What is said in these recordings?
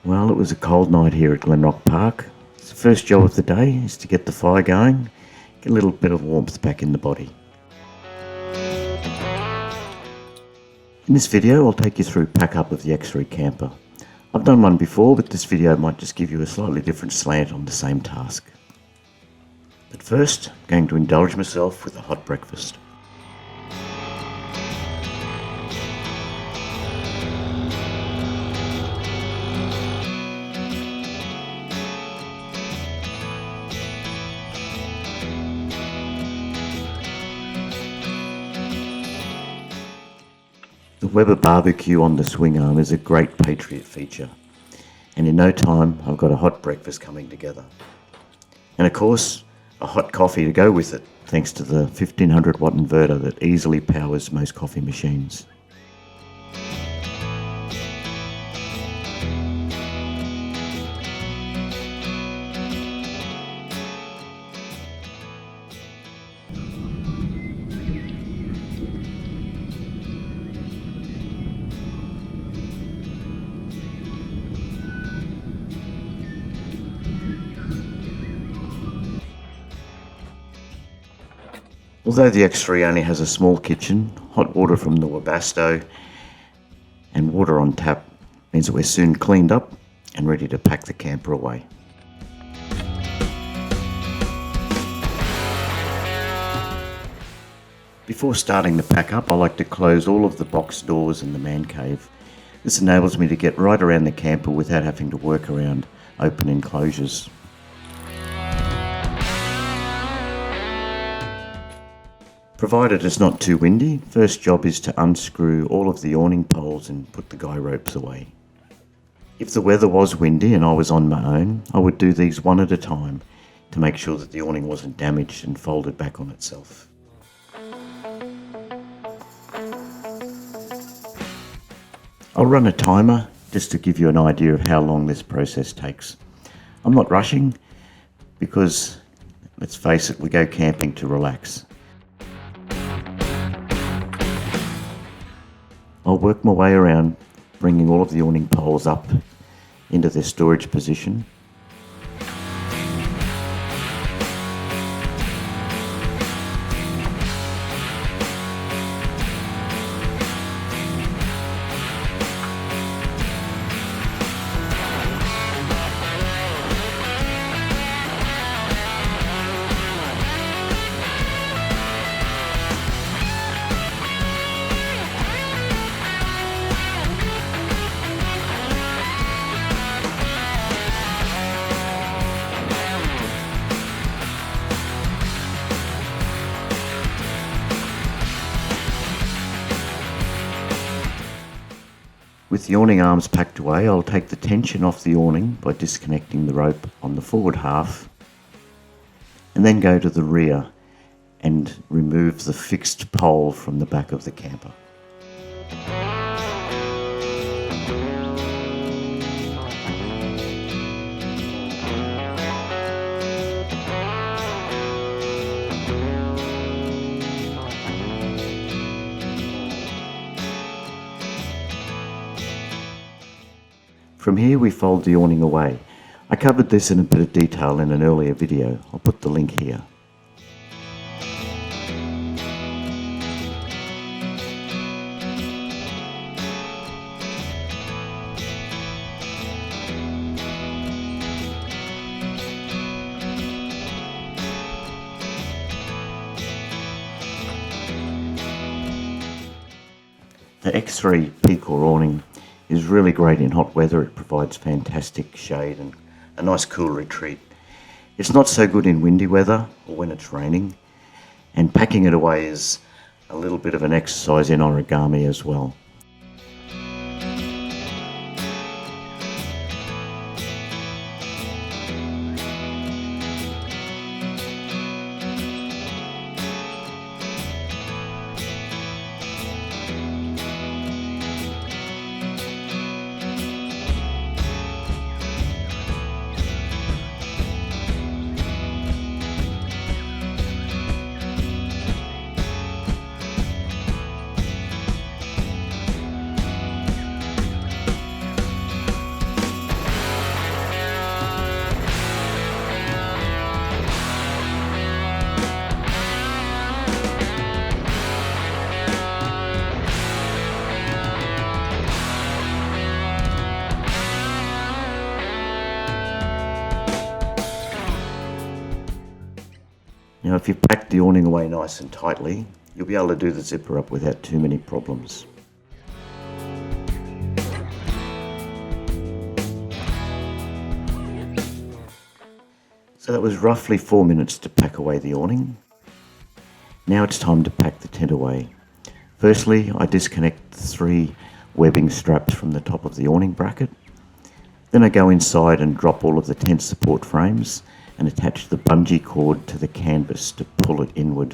Well, it was a cold night here at Glenrock Park. The first job of the day is to get the fire going, get a little bit of warmth back in the body. In this video, I'll take you through pack-up of the X3 camper. I've done one before, but this video might just give you a slightly different slant on the same task. But first, I'm going to indulge myself with a hot breakfast. The Weber barbecue on the swing arm is a great Patriot feature, and in no time I've got a hot breakfast coming together. And of course, a hot coffee to go with it, thanks to the 1500 watt inverter that easily powers most coffee machines. Although the X3 only has a small kitchen, hot water from the Webasto and water on tap means that we're soon cleaned up and ready to pack the camper away. Before starting the pack up, I like to close all of the box doors in the man cave. This enables me to get right around the camper without having to work around open enclosures. Provided it's not too windy, first job is to unscrew all of the awning poles and put the guy ropes away. If the weather was windy and I was on my own, I would do these one at a time to make sure that the awning wasn't damaged and folded back on itself. I'll run a timer just to give you an idea of how long this process takes. I'm not rushing because, let's face it, we go camping to relax. I'll work my way around, bringing all of the awning poles up into their storage position. With the awning arms packed away, I'll take the tension off the awning by disconnecting the rope on the forward half, and then go to the rear and remove the fixed pole from the back of the camper. From here we fold the awning away. I covered this in a bit of detail in an earlier video. I'll put the link here. The X3 P-Core awning is really great in hot weather. It provides fantastic shade and a nice cool retreat. It's not so good in windy weather or when it's raining, and packing it away is a little bit of an exercise in origami as well. if you pack the awning away nice and tightly, you'll be able to do the zipper up without too many problems. So that was roughly 4 minutes to pack away the awning. Now it's time to pack the tent away. Firstly, I disconnect the 3 webbing straps from the top of the awning bracket. Then I go inside and drop all of the tent support frames and attach the bungee cord to the canvas to pull it inward.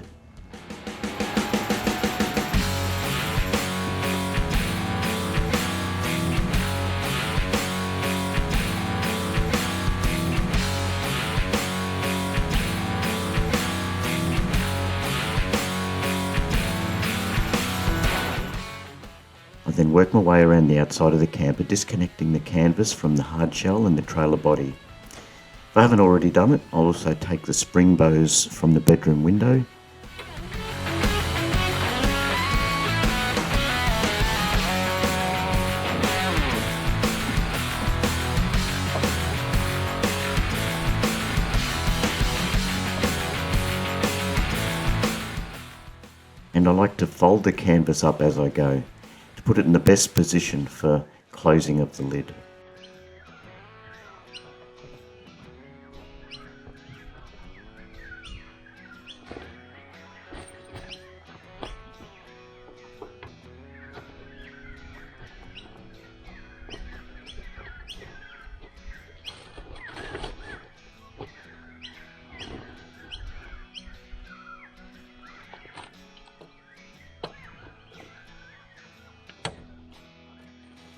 I then work my way around the outside of the camper, disconnecting the canvas from the hard shell and the trailer body. If I haven't already done it, I'll also take the spring bows from the bedroom window. And I like to fold the canvas up as I go, to put it in the best position for closing of the lid.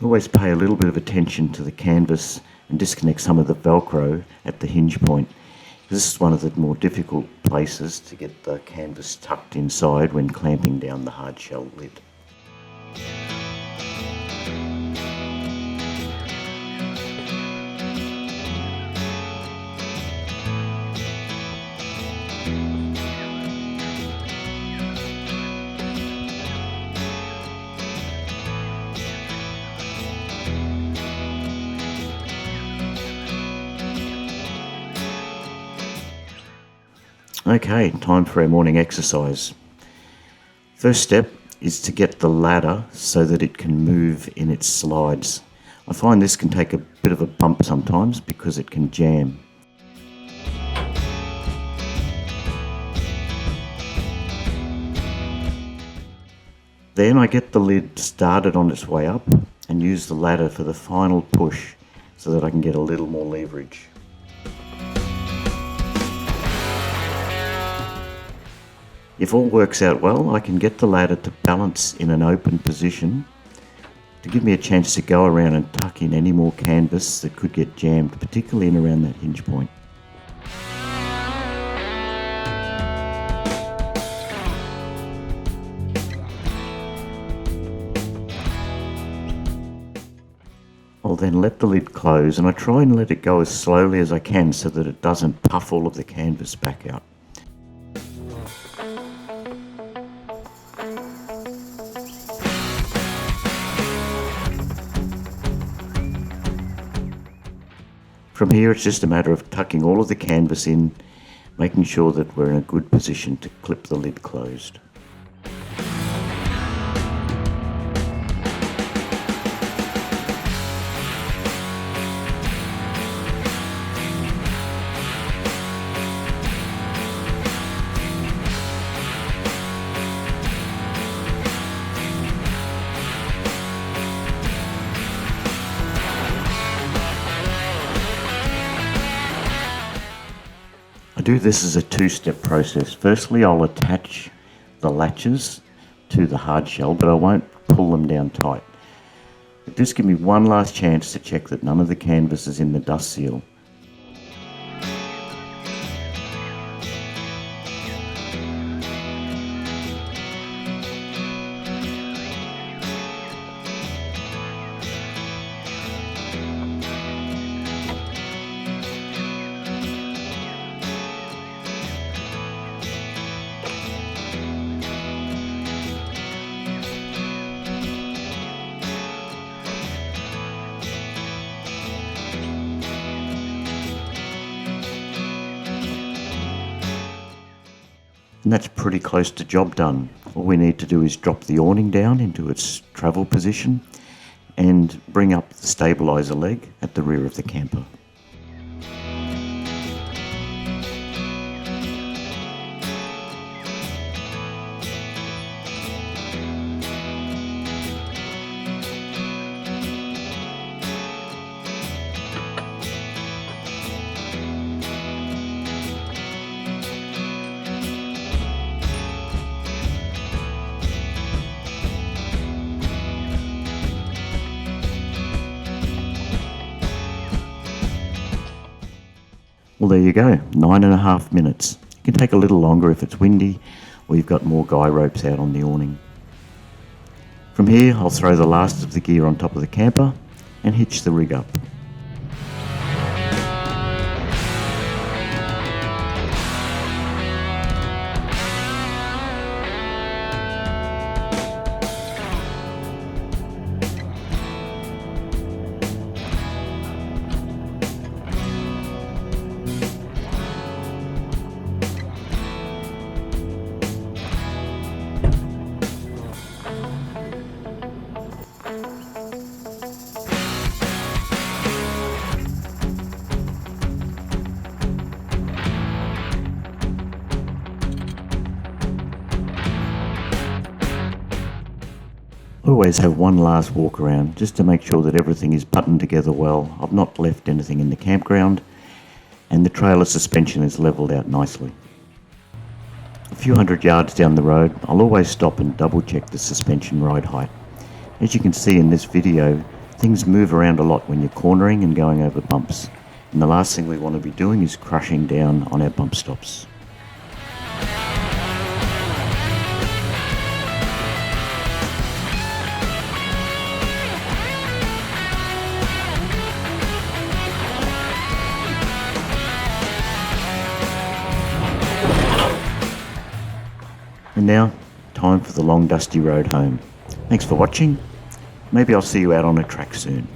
Always pay a little bit of attention to the canvas and disconnect some of the Velcro at the hinge point. This is one of the more difficult places to get the canvas tucked inside when clamping down the hard shell lid. Okay, time for our morning exercise. First step is to get the ladder so that it can move in its slides. I find this can take a bit of a bump sometimes because it can jam. Then I get the lid started on its way up and use the ladder for the final push so that I can get a little more leverage. If all works out well, I can get the ladder to balance in an open position to give me a chance to go around and tuck in any more canvas that could get jammed, particularly in around that hinge point. I'll then let the lid close, and I try and let it go as slowly as I can so that it doesn't puff all of the canvas back out. From here it's just a matter of tucking all of the canvas in, making sure that we're in a good position to clip the lid closed. I do this as a two-step process. Firstly, I'll attach the latches to the hard shell, but I won't pull them down tight. But just give me one last chance to check that none of the canvas is in the dust seal. And that's pretty close to job done. All we need to do is drop the awning down into its travel position and bring up the stabiliser leg at the rear of the camper. Well, there you go, 9.5 minutes. It can take a little longer if it's windy or you've got more guy ropes out on the awning. From here, I'll throw the last of the gear on top of the camper and hitch the rig up. Always have one last walk around just to make sure that everything is buttoned together well. I've not left anything in the campground and the trailer suspension is levelled out nicely. A few hundred yards down the road, I'll always stop and double check the suspension ride height. As you can see in this video, things move around a lot when you're cornering and going over bumps, and the last thing we want to be doing is crushing down on our bump stops. And now, time for the long dusty road home. Thanks for watching. Maybe I'll see you out on a track soon.